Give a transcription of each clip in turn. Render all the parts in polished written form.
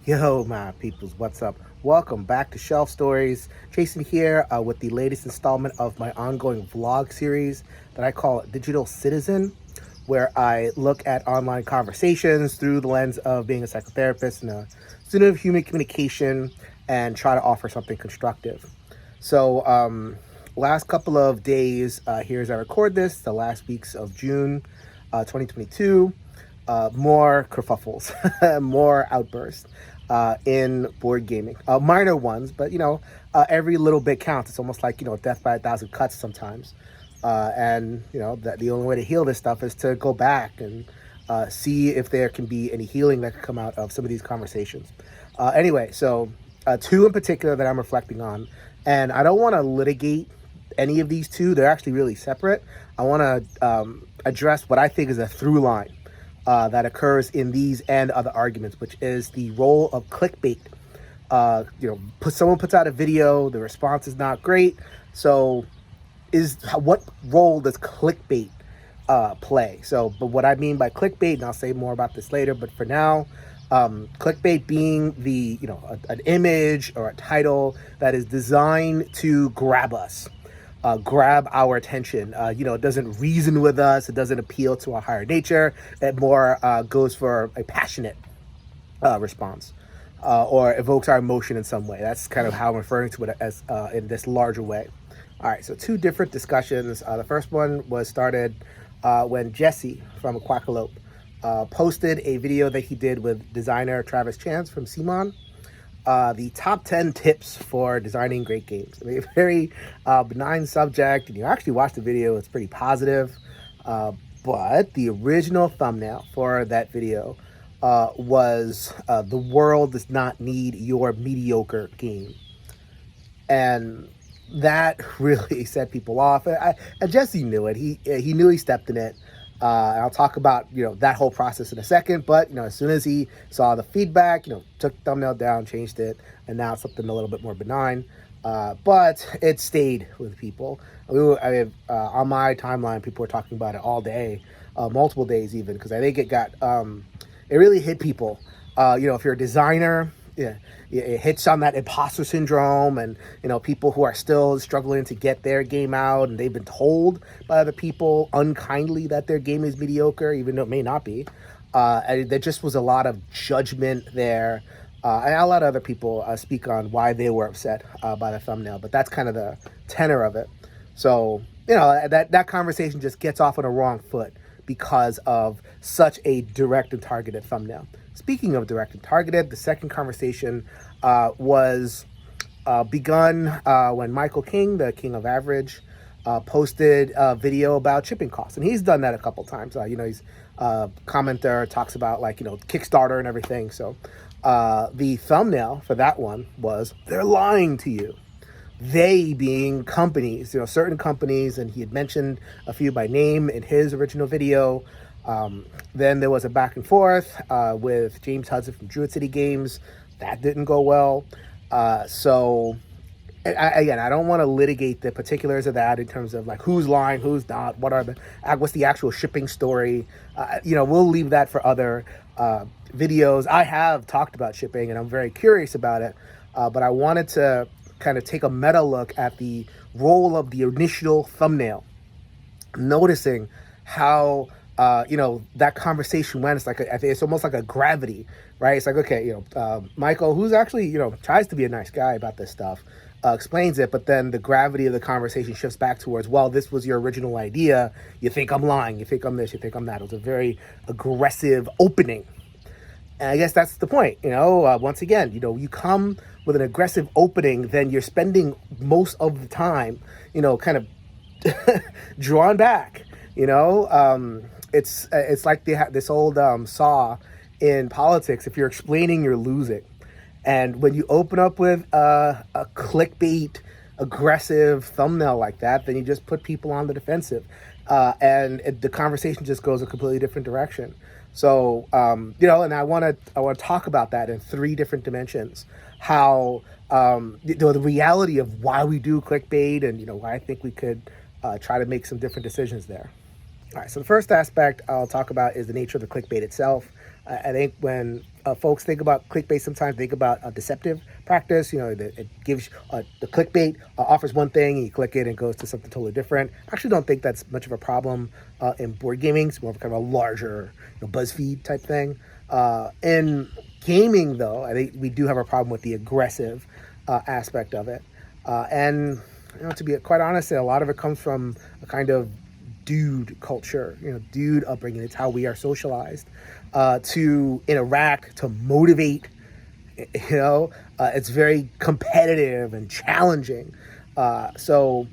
Yo, my peoples, what's up? Welcome back to Shelf Stories. Jason here with the latest installment of my ongoing vlog series that I call Digital Citizen, where I look at online conversations through the lens of being a psychotherapist and a student of human communication and try to offer something constructive. So, last couple of days here as I record this, the last weeks of June 2022, more kerfuffles, more outbursts in board gaming. Minor ones, but every little bit counts. It's almost like death by a thousand cuts sometimes. And that the only way to heal this stuff is to go back and see if there can be any healing that could come out of some of these conversations. Anyway, so two in particular that I'm reflecting on, and I don't want to litigate any of these two. They're actually really separate. I want to address what I think is a through line that occurs in these and other arguments, which is the role of clickbait. Someone puts out a video, the response is not great. So what role does clickbait play? But what I mean by clickbait, and I'll say more about this later, but for now, clickbait being an image or a title that is designed to grab us, grab our attention. It doesn't reason with us. It doesn't appeal to our higher nature. It more goes for a passionate response or evokes our emotion in some way. That's kind of how I'm referring to it as in this larger way. All right, so two different discussions. The first one was started when Jesse from Quackalope posted a video that he did with designer Travis Chance from Simon. The top 10 tips for designing great games. I mean, a very benign subject, and you actually watch the video, it's pretty positive. But the original thumbnail for that video was the world does not need your mediocre game. And that really set people off. And Jesse knew it. He knew he stepped in it. And I'll talk about that whole process in a second. But as soon as he saw the feedback, took the thumbnail down, changed it, and now it's something a little bit more benign. But it stayed with people. On my timeline, people were talking about it all day, multiple days even, because I think it really hit people. If you're a designer, yeah, it hits on that imposter syndrome, and people who are still struggling to get their game out, and they've been told by other people unkindly that their game is mediocre, even though it may not be. And there just was a lot of judgment there, and I'll let other people speak on why they were upset by the thumbnail, but that's kind of the tenor of it. So that conversation just gets off on a wrong foot because of such a direct and targeted thumbnail. Speaking of direct and targeted, the second conversation was begun when Michael King, the King of Average, posted a video about shipping costs. And he's done that a couple times. He's a commenter, talks about Kickstarter and everything. So the thumbnail for that one was, "They're lying to you." They being companies, certain companies, and he had mentioned a few by name in his original video. Then there was a back and forth with James Hudson from Druid City Games. That didn't go well. So again, I don't want to litigate the particulars of that in terms of who's lying, who's not, what's the actual shipping story. We'll leave that for other videos. I have talked about shipping, and I'm very curious about it. But I wanted to kind of take a meta look at the role of the initial thumbnail, noticing how that conversation went. It's it's almost like a gravity, right? It's like, okay, Michael, who's actually tries to be a nice guy about this stuff, explains it, but then the gravity of the conversation shifts back towards, well, this was your original idea. You think I'm lying. You think I'm this. You think I'm that. It was a very aggressive opening. And I guess that's the point, once again, you come with an aggressive opening, then you're spending most of the time, kind of drawn back, it's like they have this old saw in politics. If you're explaining, you're losing. And when you open up with a clickbait, aggressive thumbnail like that, then you just put people on the defensive. The conversation just goes a completely different direction. So, and I want to talk about that in three different dimensions. How the reality of why we do clickbait, and why I think we could try to make some different decisions there. All right, so the first aspect I'll talk about is the nature of the clickbait itself. I think when folks think about clickbait, sometimes think about a deceptive practice. It gives the clickbait offers one thing, and you click it and it goes to something totally different. I actually don't think that's much of a problem in board gaming. It's more of kind of a larger BuzzFeed type thing. In gaming, though, I think we do have a problem with the aggressive aspect of it. And to be quite honest, a lot of it comes from a kind of dude culture, dude upbringing. It's how we are socialized to interact, to motivate. It's very competitive and challenging. So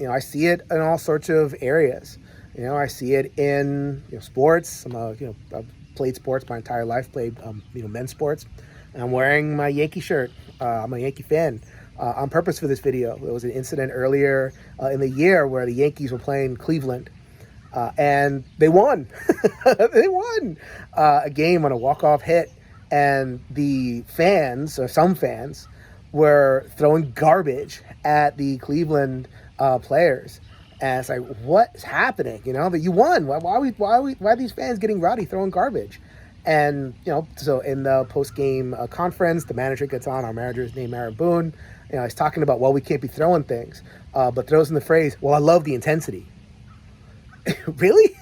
I see it in all sorts of areas. I see it in sports. I've played sports my entire life. Played men's sports. And I'm wearing my Yankee shirt. I'm a Yankee fan. On purpose for this video. There was an incident earlier in the year where the Yankees were playing Cleveland, and they won. They won a game on a walk-off hit, and the fans, or some fans, were throwing garbage at the Cleveland players. And it's like, what's happening? That you won. Why are these fans getting rowdy throwing garbage? And so in the post-game conference, the manager gets on. Our manager is named Aaron Boone. He's talking about, we can't be throwing things, but throws in the phrase, I love the intensity. Really?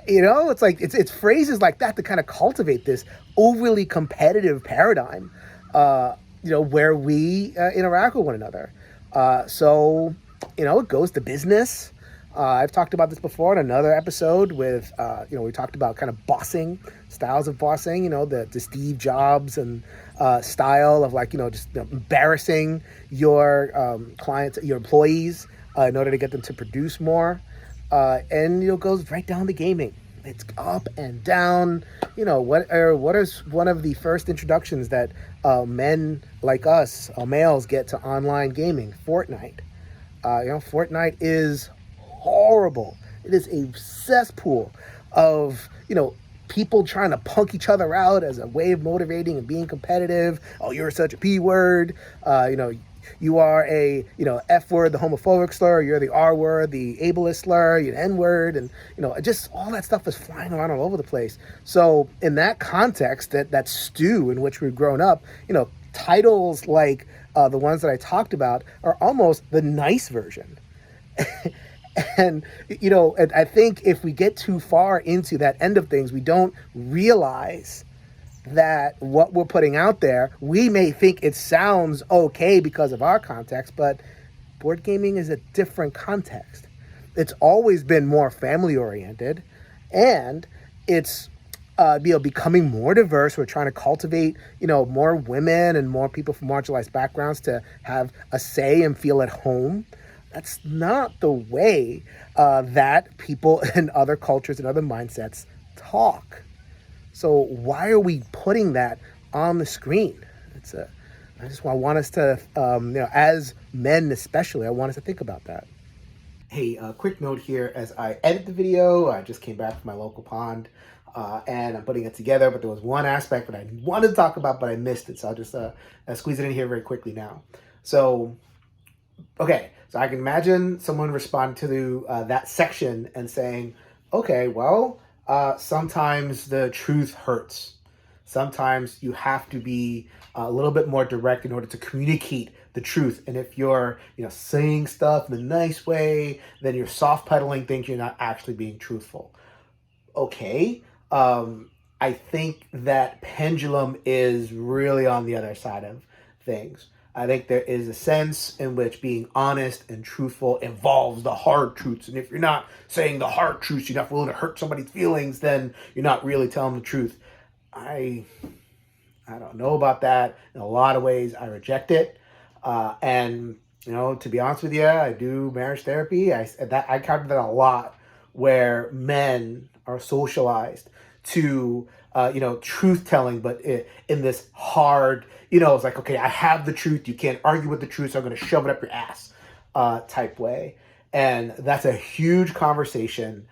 It's like, it's phrases like that to kind of cultivate this overly competitive paradigm, where we interact with one another. So it goes to business. I've talked about this before in another episode with, we talked about kind of bossing, styles of bossing, the Steve Jobs and style of just embarrassing your clients, your employees in order to get them to produce more. And, it goes right down to gaming. It's up and down. What is one of the first introductions that men like us, males, get to online gaming? Fortnite. Fortnite is horrible. It is a cesspool of, people trying to punk each other out as a way of motivating and being competitive. Oh, you're such a P word. You are a, F word, the homophobic slur. You're the R word, the ableist slur, you're N word. And, just all that stuff is flying around all over the place. So in that context, that stew in which we've grown up, titles like the ones that I talked about are almost the nice version. And, and I think if we get too far into that end of things, we don't realize that what we're putting out there, we may think it sounds okay because of our context, but board gaming is a different context. It's always been more family oriented, and it's becoming more diverse. We're trying to cultivate, more women and more people from marginalized backgrounds to have a say and feel at home. That's not the way that people in other cultures and other mindsets talk. So why are we putting that on the screen? I just want us to, as men especially, I want us to think about that. Hey, quick note here. As I edit the video, I just came back from my local pond, and I'm putting it together, but there was one aspect that I wanted to talk about, but I missed it. So I'll just squeeze it in here very quickly now. So, okay. So I can imagine someone responding to that section and saying, okay, sometimes the truth hurts. Sometimes you have to be a little bit more direct in order to communicate the truth. And if you're, saying stuff in a nice way, then you're soft pedaling things, you're not actually being truthful. Okay. I think that pendulum is really on the other side of things. I think there is a sense in which being honest and truthful involves the hard truths. And if you're not saying the hard truths, you're not willing to hurt somebody's feelings, then you're not really telling the truth. I don't know about that. In a lot of ways, I reject it. And, to be honest with you, I do marriage therapy. I covered that a lot, where men are socialized to truth telling, but in this hard, it's like, okay, I have the truth. You can't argue with the truth, so I'm going to shove it up your ass type way. And that's a huge conversation,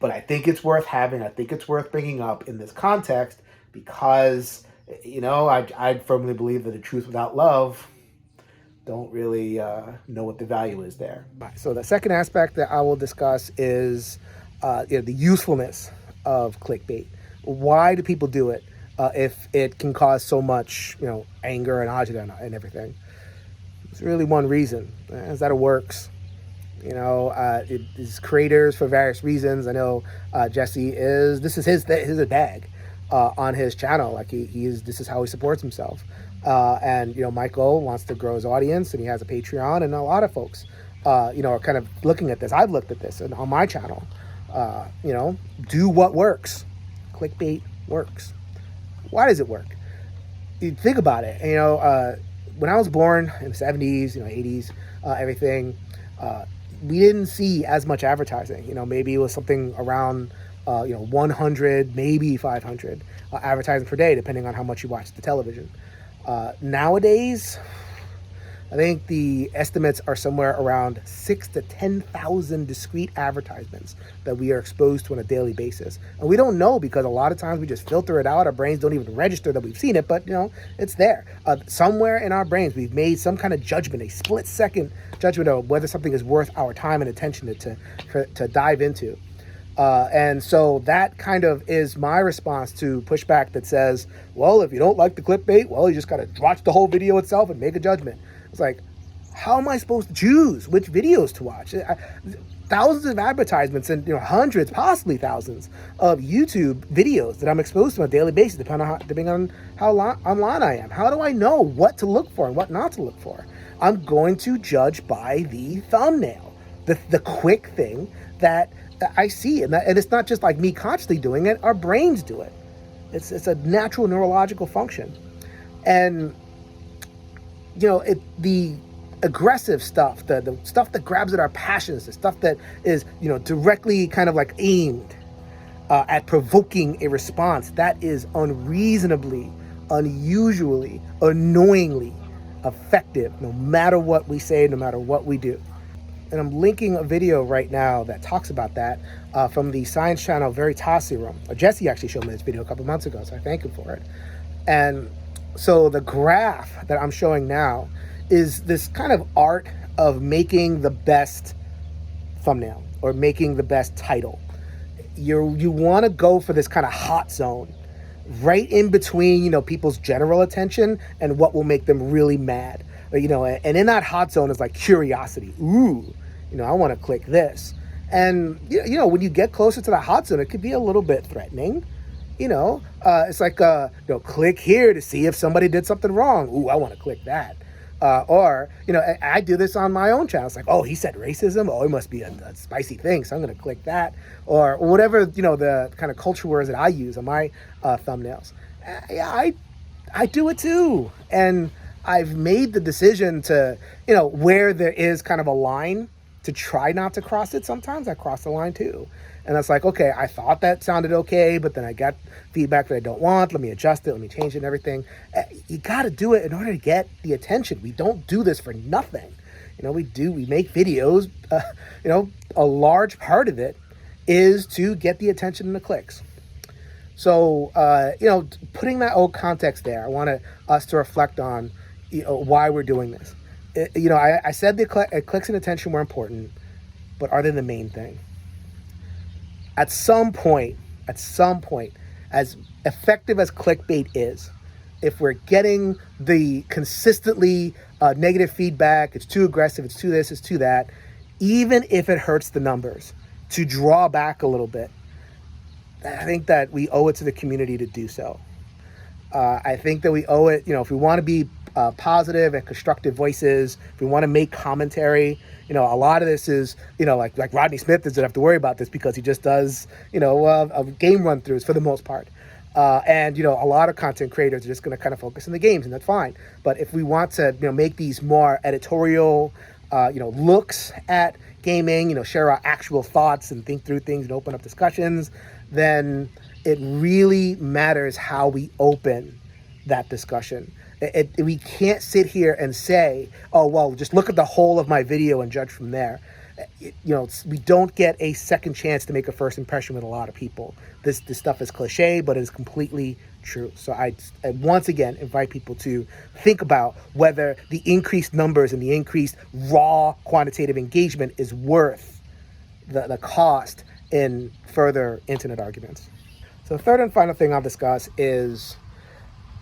but I think it's worth having. I think it's worth bringing up in this context because, I firmly believe that a truth without love don't really know what the value is there. So the second aspect that I will discuss is the usefulness of clickbait. Why do people do it if it can cause so much, anger and agita and everything? It's really one reason, is that it works. It is creators for various reasons. I know Jesse this is his bag on his channel. Like this is how he supports himself. And Michael wants to grow his audience, and he has a Patreon, and a lot of folks, are kind of looking at this. I've looked at this and on my channel. Do what works. Clickbait works. Why does it work? You think about it. When I was born in the 70s, 80s, everything. We didn't see as much advertising. Maybe it was something around 100, maybe 500 advertising per day, depending on how much you watch the television. Nowadays, I think the estimates are somewhere around 6,000 to 10,000 discrete advertisements that we are exposed to on a daily basis. And we don't know, because a lot of times we just filter it out. Our brains don't even register that we've seen it, but it's there. Somewhere in our brains, we've made some kind of judgment, a split-second judgment of whether something is worth our time and attention to dive into. And so that kind of is my response to pushback that says, well, if you don't like the clickbait, well, you just got to watch the whole video itself and make a judgment. It's like, how am I supposed to choose which videos to watch? Thousands of advertisements and hundreds, possibly thousands of YouTube videos that I'm exposed to on a daily basis, depending on how online I am. How do I know what to look for and what not to look for? I'm going to judge by the thumbnail, the quick thing that I see, and it's not just like me consciously doing it. Our brains do it. It's a natural neurological function, and the aggressive stuff, the stuff that grabs at our passions, the stuff that is directly kind of like aimed at provoking a response, that is unreasonably, unusually, annoyingly effective, no matter what we say, no matter what we do. And I'm linking a video right now that talks about that from the Science Channel Veritasium. Jesse actually showed me this video a couple months ago, so I thank him for it. And so the graph that I'm showing now is this kind of art of making the best thumbnail or making the best title. You want to go for this kind of hot zone, right in between, people's general attention and what will make them really mad. And in that hot zone is like curiosity. Ooh, I want to click this. And, when you get closer to the hot zone, it could be a little bit threatening. It's like, click here to see if somebody did something wrong. Ooh, I want to click that. Or, I do this on my own channel. It's like, oh, he said racism. Oh, it must be a spicy thing, so I'm going to click that. Or whatever, the kind of culture words that I use on my thumbnails. I do it too. And I've made the decision to, where there is kind of a line, to try not to cross it. Sometimes I cross the line too. And it's like, okay, I thought that sounded okay, but then I got feedback that I don't want. Let me adjust it. Let me change it and everything. You got to do it in order to get the attention. We don't do this for nothing. We make videos. A large part of it is to get the attention and the clicks. So, putting that old context there, I want us to reflect on, why we're doing this. I said the clicks and attention were important, but are they the main thing? At some point, as effective as clickbait is, if we're getting the consistently negative feedback, it's too aggressive, it's too this, it's too that, even if it hurts the numbers, to draw back a little bit, I think that we owe it to the community to do so. I think that we owe it, if we want to be positive and constructive voices, if we want to make commentary, a lot of this is, like Rodney Smith doesn't have to worry about this because he just does, game run-throughs for the most part. And, a lot of content creators are just going to kind of focus on the games, and that's fine. But if we want to, make these more editorial, looks at gaming, share our actual thoughts and think through things and open up discussions, then it really matters how we open that discussion. We can't sit here and say, oh, well, just look at the whole of my video and judge from there. We don't get a second chance to make a first impression with a lot of people. This stuff is cliche, but it is completely true. So I once again invite people to think about whether the increased numbers and the increased raw quantitative engagement is worth the cost in further internet arguments. So the third and final thing I'll discuss is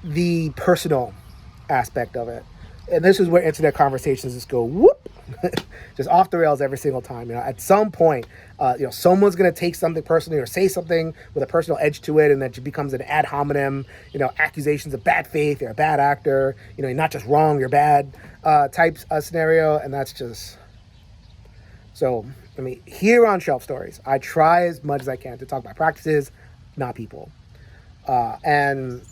the personal aspect of it. And this is where internet conversations just go whoop, just off the rails every single time. At some point, someone's going to take something personally or say something with a personal edge to it, and then it becomes an ad hominem, accusations of bad faith, you're a bad actor, you're not just wrong, you're bad type scenario. And that's just... So, here on Shelf Stories, I try as much as I can to talk about practices, not people. And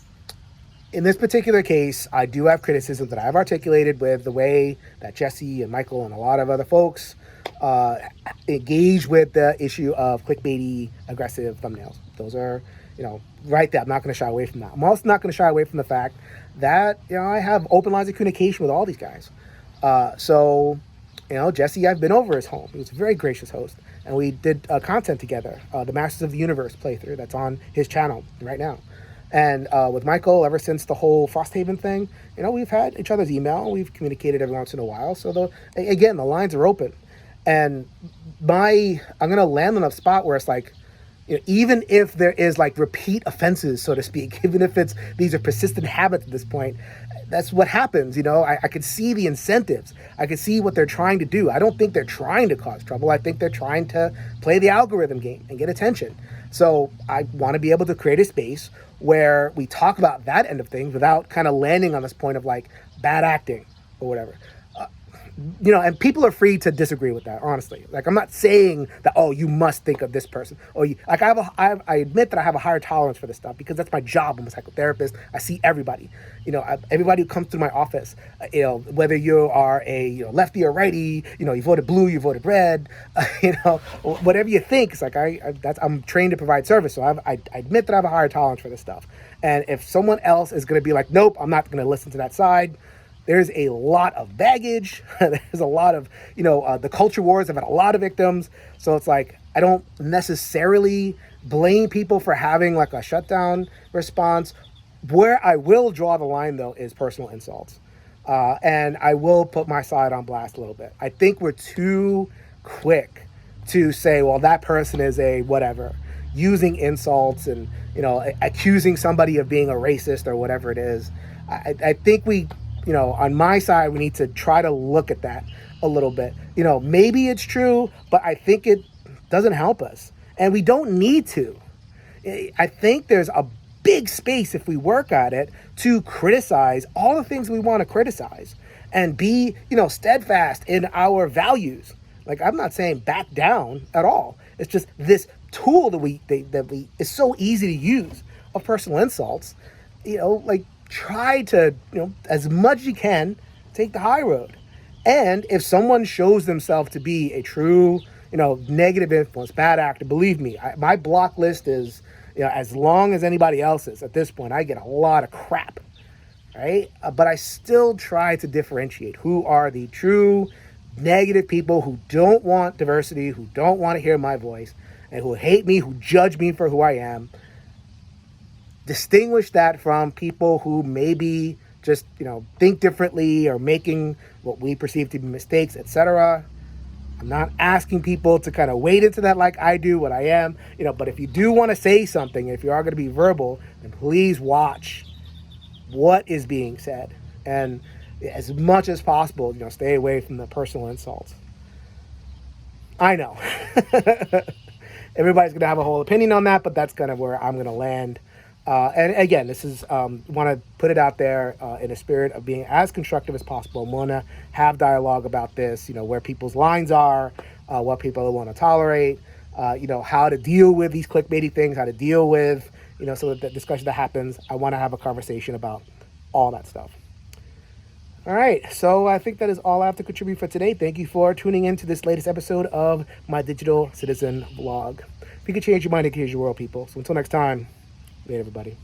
in this particular case, I do have criticisms that I've articulated with the way that Jesse and Michael and a lot of other folks engage with the issue of clickbaity, aggressive thumbnails. Those are, right there. I'm not going to shy away from that. I'm also not going to shy away from the fact that, I have open lines of communication with all these guys. Jesse, I've been over his home. He was a very gracious host. And we did content together, the Masters of the Universe playthrough that's on his channel right now. And with Michael, ever since the whole Frosthaven thing, we've had each other's email. We've communicated every once in a while. So, the lines are open. And I'm going to land on a spot where it's like, even if there is like repeat offenses, so to speak, even if these are persistent habits at this point, that's what happens. I could see the incentives. I could see what they're trying to do. I don't think they're trying to cause trouble. I think they're trying to play the algorithm game and get attention. So I want to be able to create a space where we talk about that end of things without kind of landing on this point of like bad acting or whatever. And people are free to disagree with that, honestly. Like, I'm not saying that, oh, you must think of this person. Or I admit that I have a higher tolerance for this stuff because that's my job. I'm a psychotherapist. I see everybody. Everybody who comes through my office, whether you are a lefty or righty, you voted blue, you voted red, whatever you think. It's like I'm trained to provide service. So I admit that I have a higher tolerance for this stuff. And if someone else is going to be like, nope, I'm not going to listen to that side, there's a lot of baggage. There's a lot of, the culture wars have had a lot of victims. So it's like, I don't necessarily blame people for having like a shutdown response. Where I will draw the line, though, is personal insults. And I will put my side on blast a little bit. I think we're too quick to say, well, that person is a whatever, using insults and, accusing somebody of being a racist or whatever it is. I think we... on my side, we need to try to look at that a little bit. Maybe it's true, but I think it doesn't help us. And we don't need to. I think there's a big space if we work at it to criticize all the things we want to criticize and be, steadfast in our values. Like, I'm not saying back down at all. It's just this tool that is so easy to use of personal insults, try to, as much as you can, take the high road. And if someone shows themselves to be a true, negative influence, bad actor, believe me, my block list is, as long as anybody else's at this point. I get a lot of crap, right? But I still try to differentiate who are the true negative people who don't want diversity, who don't want to hear my voice, and who hate me, who judge me for who I am. Distinguish that from people who maybe just, think differently or making what we perceive to be mistakes, etc. I'm not asking people to kind of wade into that like I do, what I am, but if you do want to say something, if you are going to be verbal, then please watch what is being said. And as much as possible, stay away from the personal insults. I know. Everybody's going to have a whole opinion on that, but that's kind of where I'm going to land. And again, this is, want to put it out there in a spirit of being as constructive as possible. I want to have dialogue about this, where people's lines are, what people want to tolerate, how to deal with these clickbaity things, how to deal with, so that the discussion that happens, I want to have a conversation about all that stuff. All right, so I think that is all I have to contribute for today. Thank you for tuning in to this latest episode of my Digital Citizen vlog. If you could change your mind, it can change your world, people. So until next time, good everybody.